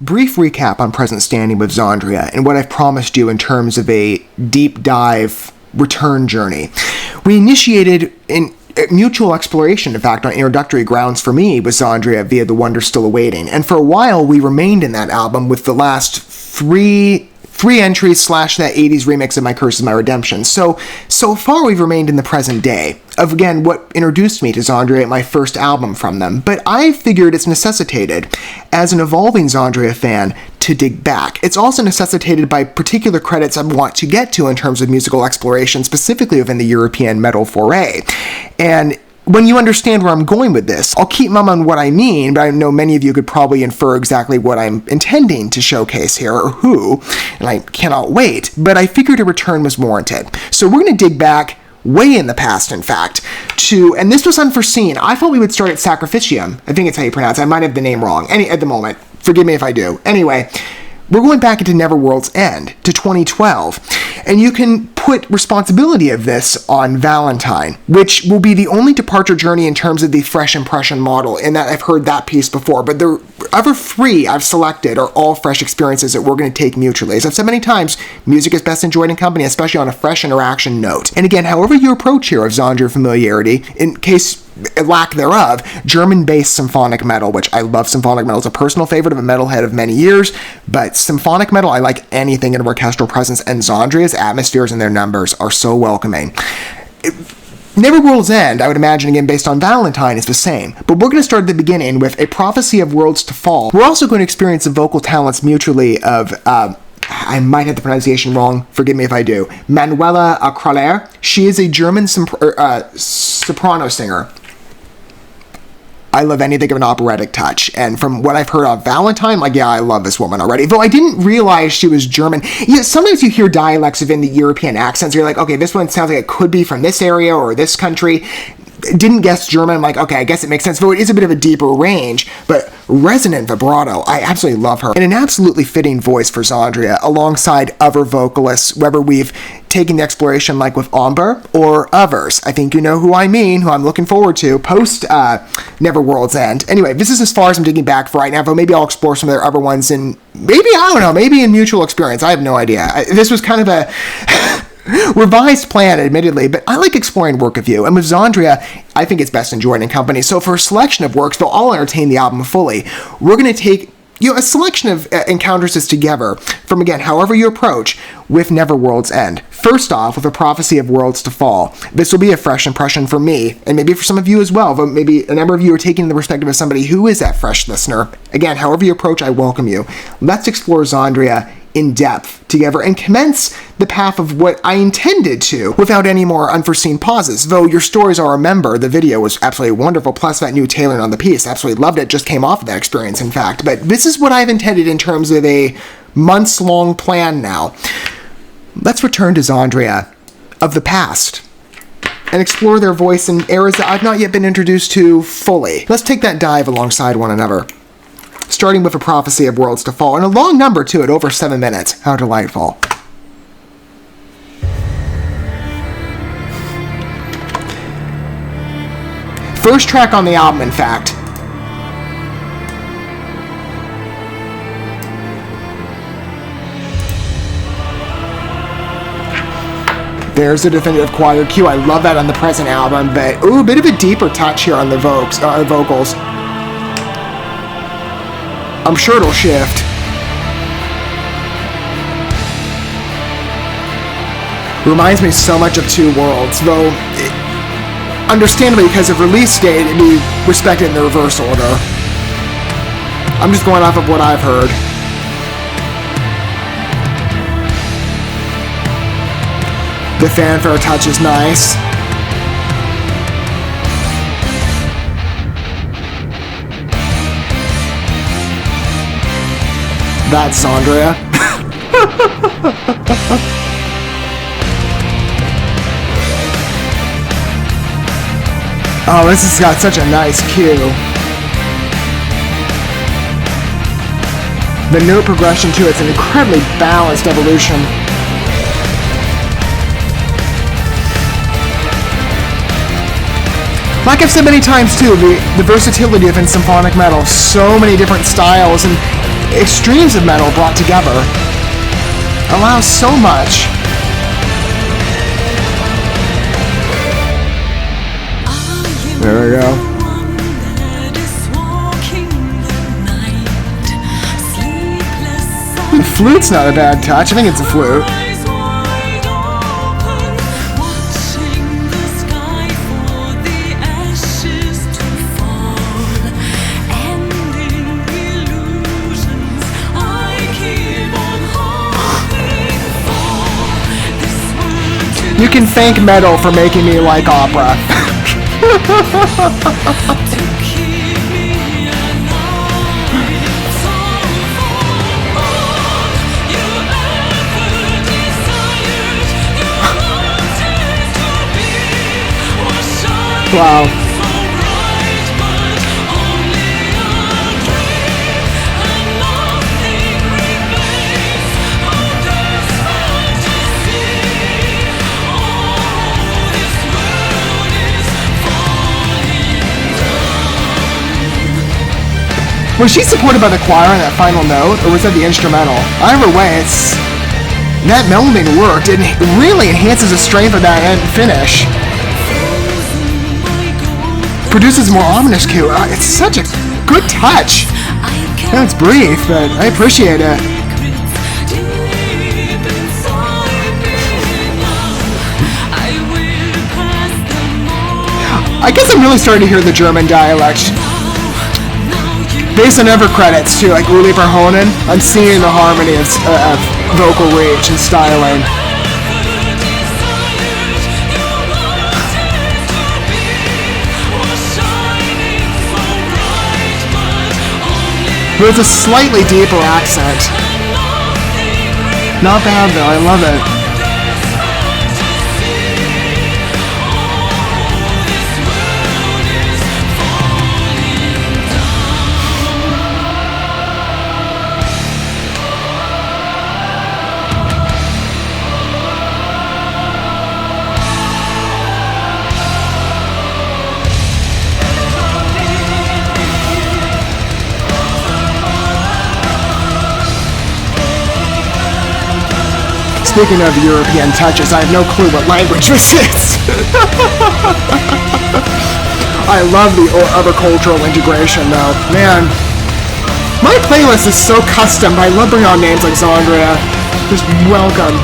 Brief recap on present standing with XANDRIA and what I've promised you in terms of a deep dive return journey. We initiated in mutual exploration, in fact, on introductory grounds for me with XANDRIA via The Wonder Still Awaiting, and for a while we remained in that album with the last three entries / that 80s remix of My Curse Is My Redemption. So far we've remained in the present day of, again, what introduced me to XANDRIA, my first album from them. But I figured it's necessitated, as an evolving XANDRIA fan, to dig back. It's also necessitated by particular credits I want to get to in terms of musical exploration, specifically within the European metal foray. And when you understand where I'm going with this, I'll keep mum on what I mean, but I know many of you could probably infer exactly what I'm intending to showcase here, or who, and I cannot wait, but I figured a return was warranted. So we're going to dig back way in the past, in fact, and this was unforeseen. I thought we would start at Sacrificium. I think it's how you pronounce it. I might have the name wrong at the moment. Forgive me if I do. Anyway, we're going back into Neverworld's End to 2012, and you can put responsibility of this on Valentine, which will be the only departure journey in terms of the fresh impression model, in that I've heard that piece before, but the other three I've selected are all fresh experiences that we're going to take mutually. As I've said many times, music is best enjoyed in company, especially on a fresh interaction note. And again, however you approach here of XANDRIA familiarity, in case lack thereof, German-based symphonic metal, which I love symphonic metal. It's a personal favorite of a metalhead of many years, but symphonic metal, I like anything in an orchestral presence, and XANDRIA's atmospheres and their numbers are so welcoming. Neverworld's End, I would imagine, again, based on Valentine, is the same, but we're going to start at the beginning with A Prophecy of Worlds to Fall. We're also going to experience the vocal talents mutually of, I might have the pronunciation wrong, forgive me if I do, Manuela Kraler. She is a German soprano singer. I love anything of an operatic touch, and from what I've heard of Valentine, I love this woman already, though I didn't realize she was German. Sometimes you hear dialects within the European accents, you're like, okay, this one sounds like it could be from this area or this country. Didn't guess German. I'm like, okay, I guess it makes sense, though it is a bit of a deeper range, but resonant vibrato. I absolutely love her, and an absolutely fitting voice for XANDRIA alongside other vocalists, whether we've taken the exploration like with Amber or others. I think you know who I mean, who I'm looking forward to post Neverworld's End. Anyway, this is as far as I'm digging back for right now, but maybe I'll explore some of their other ones in, maybe in mutual experience. I have no idea. This was kind of a revised plan, admittedly, but I like exploring work of you, and with XANDRIA, I think it's best enjoyed in company. So for a selection of works, they'll all entertain the album fully. We're going to take a selection of encounters this together from, again, however you approach with Neverworld's End. First off, with A Prophecy of Worlds to Fall. This will be a fresh impression for me, and maybe for some of you as well, but maybe a number of you are taking the perspective of somebody who is that fresh listener. Again, however you approach, I welcome you. Let's explore XANDRIA in depth together and commence the path of what I intended to without any more unforeseen pauses. Though your stories I'll remember, the video was absolutely wonderful, plus that new tailoring on the piece. Absolutely loved it, just came off of that experience, in fact. But this is what I've intended in terms of a months-long plan now. Let's return to XANDRIA of the past and explore their voice in eras that I've not yet been introduced to fully. Let's take that dive alongside one another, starting with A Prophecy of Worlds to Fall, and a long number too, at over 7 minutes. How delightful. First track on the album, in fact. There's a definitive choir cue. I love that on the present album, but ooh, a bit of a deeper touch here on the vocals. I'm sure it'll shift. Reminds me so much of Two Worlds, though understandably because of release date, it'd be respected in the reverse order. I'm just going off of what I've heard. The fanfare touch is nice. That's XANDRIA. Oh, this has got such a nice cue. The note progression too, it's an incredibly balanced evolution. Like I've said many times too, the versatility of in symphonic metal, so many different styles, and extremes of metal brought together allows so much. There we go. The flute's not a bad touch. I think it's a flute. You can thank metal for making me like opera. Wow. Was she supported by the choir on that final note, or was that the instrumental? Either way, that melding worked. It really enhances the strength of that end finish. Produces more ominous cue. It's such a good touch. Yeah, it's brief, but I appreciate it. I guess I'm really starting to hear the German dialect. Based on other credits too, like Uli Verhoeven, I'm seeing the harmony of vocal reach and styling. But it's a slightly deeper accent. Not bad though, I love it. Speaking of European touches, I have no clue what language this is. I love the other cultural integration though. Man, my playlist is so custom, but I love bringing on names like XANDRIA. Just welcome.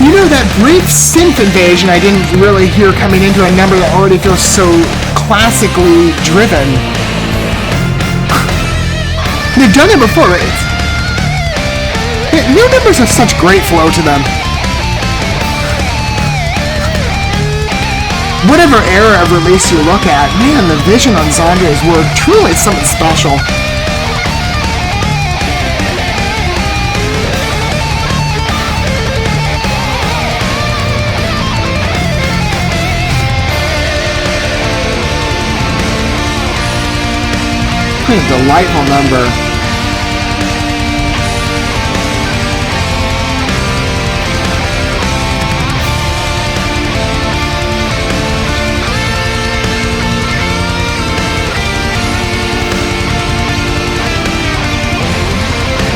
You know, that brief synth invasion I didn't really hear coming into a number that already feels so classically driven. They've done it before, right? New numbers have such great flow to them. Whatever era of release you look at, man, the vision on XANDRIA's work truly is something special. A delightful number.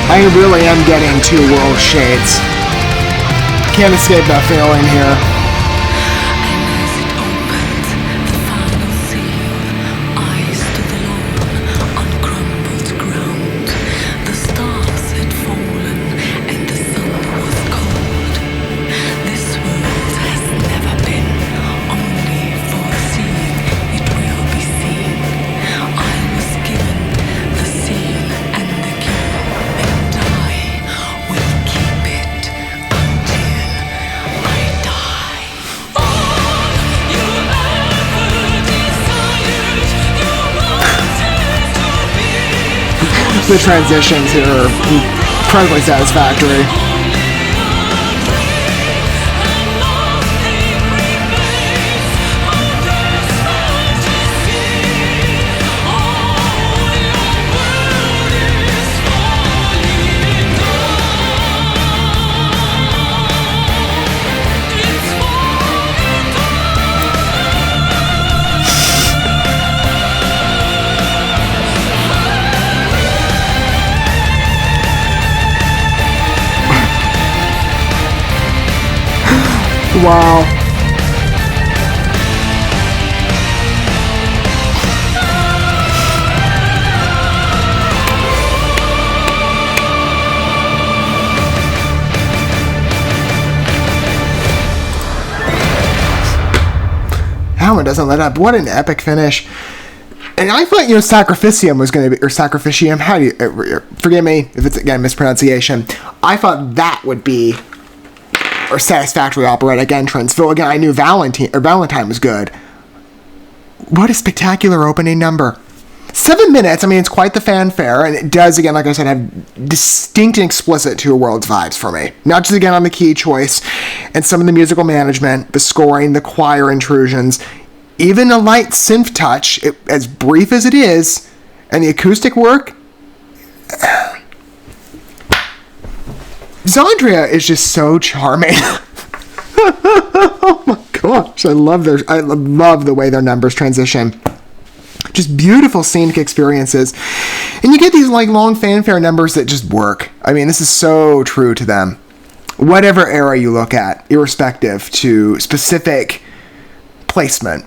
I really am getting two world shades. Can't escape that feeling here. The transitions here are incredibly satisfactory. Wow. That one doesn't let up. What an epic finish. And I thought, Sacrificium was going to be, or Sacrificium, how do you, forgive me if it's, again, mispronunciation. I thought that would be, or Satisfactory Operatic Entrance. Though, again, I knew Valentine was good. What a spectacular opening number. 7 minutes, I mean, it's quite the fanfare, and it does, again, like I said, have distinct and explicit Two Worlds vibes for me. Not just, again, on the key choice, and some of the musical management, the scoring, the choir intrusions, even a light synth touch, as brief as it is, and the acoustic work. XANDRIA is just so charming. Oh my gosh, I love the way their numbers transition. Just beautiful scenic experiences. And you get these long fanfare numbers that just work. I mean, this is so true to them. Whatever era you look at, irrespective to specific placement.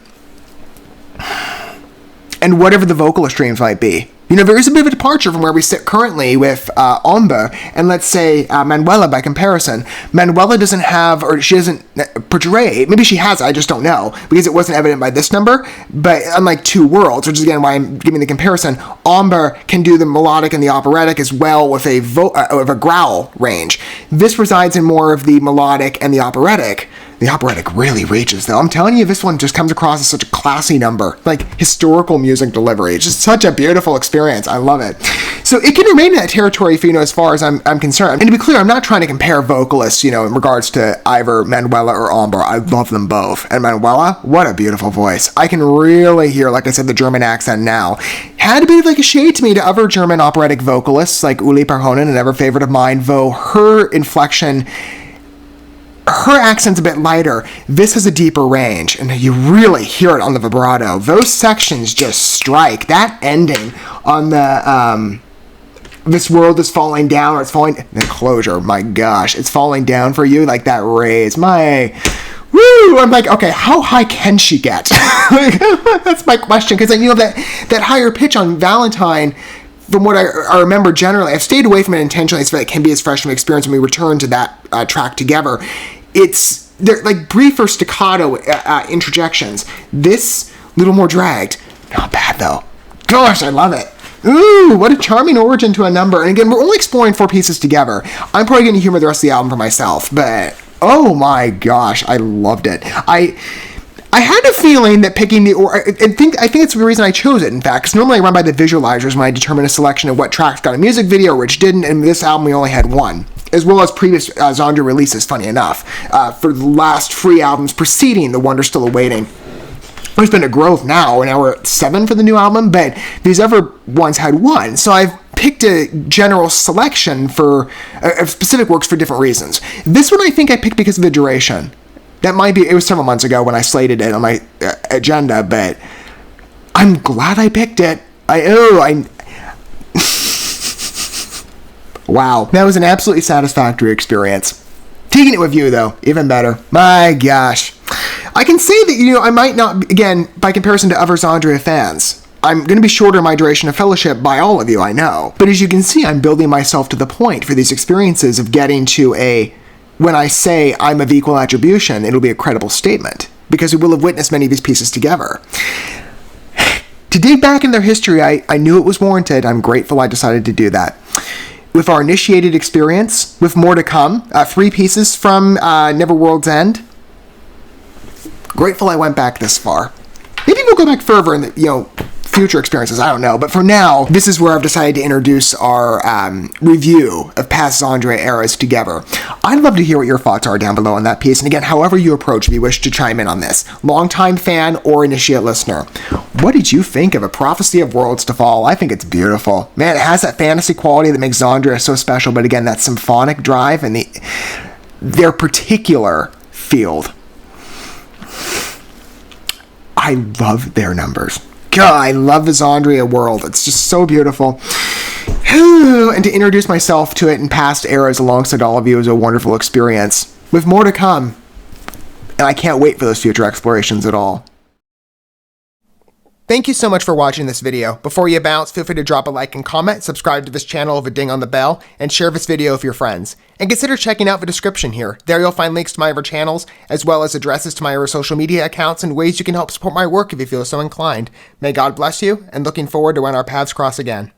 And whatever the vocalist streams might be. There is a bit of a departure from where we sit currently with Omba and, let's say, Manuela by comparison. Manuela doesn't have, or she doesn't portray, maybe she has, I just don't know, because it wasn't evident by this number, but unlike Two Worlds, which is, again, why I'm giving the comparison, Omba can do the melodic and the operatic as well with a growl range. This resides in more of the melodic and the operatic. The operatic really reaches, though. I'm telling you, this one just comes across as such a classy number. Historical music delivery. It's just such a beautiful experience. I love it. So it can remain in that territory for, as far as I'm concerned. And to be clear, I'm not trying to compare vocalists, in regards to either Manuela or Omba. I love them both. And Manuela, what a beautiful voice. I can really hear, like I said, the German accent now. Had a bit of a shade to me to other German operatic vocalists, like Uli Perhonen, an ever favorite of mine, though her inflection, her accent's a bit lighter. This has a deeper range, and you really hear it on the vibrato. Those sections just strike. That ending on the, this world is falling down, or it's falling, the closure, my gosh, it's falling down for you, that raise, woo, I'm okay, how high can she get? That's my question, because I knew that higher pitch on Valentine, from what I remember generally, I've stayed away from it intentionally so that it can be as fresh of an experience when we return to that track together. They're briefer staccato interjections. This, little more dragged. Not bad, though. Gosh, I love it. Ooh, what a charming origin to a number. And again, we're only exploring 4 pieces together. I'm probably going to humor the rest of the album for myself, but oh my gosh, I loved it. I had a feeling that picking I think it's the reason I chose it, in fact, because normally I run by the visualizers when I determine a selection of what tracks got a music video, which didn't, and this album we only had one, as well as previous XANDRIA releases, funny enough, for the last 3 albums preceding The Wonder Still Awaiting. There's been a growth now, and now we're at 7 for the new album, but these other ones had 1, so I've picked a general selection for specific works for different reasons. This one I think I picked because of the duration. That might be, it was several months ago when I slated it on my agenda, but I'm glad I picked it. Wow, that was an absolutely satisfactory experience. Taking it with you, though, even better. My gosh. I can say that, I might not, again, by comparison to other XANDRIA fans, I'm going to be shorter in my duration of fellowship by all of you, I know. But as you can see, I'm building myself to the point for these experiences of getting to when I say I'm of equal attribution, it'll be a credible statement, because we will have witnessed many of these pieces together. To dig back in their history, I knew it was warranted. I'm grateful I decided to do that. With our initiated experience, with more to come, 3 pieces from Neverworld's End. Grateful I went back this far. Maybe we'll go back further in the, future experiences, I don't know. But for now, this is where I've decided to introduce our review of past XANDRIA eras together. I'd love to hear what your thoughts are down below on that piece. And again, however you approach, if you wish to chime in on this, longtime fan or initiate listener, what did you think of A Prophecy of Worlds to Fall? I think it's beautiful. Man, it has that fantasy quality that makes XANDRIA so special, but again, that symphonic drive and their particular field. I love their numbers. God, I love the XANDRIA world. It's just so beautiful. And to introduce myself to it in past eras alongside all of you is a wonderful experience. With more to come. and I can't wait for those future explorations at all. Thank you so much for watching this video. Before you bounce, feel free to drop a like and comment, subscribe to this channel with a ding on the bell, and share this video with your friends. And consider checking out the description here. There you'll find links to my other channels, as well as addresses to my other social media accounts and ways you can help support my work if you feel so inclined. May God bless you, and looking forward to when our paths cross again.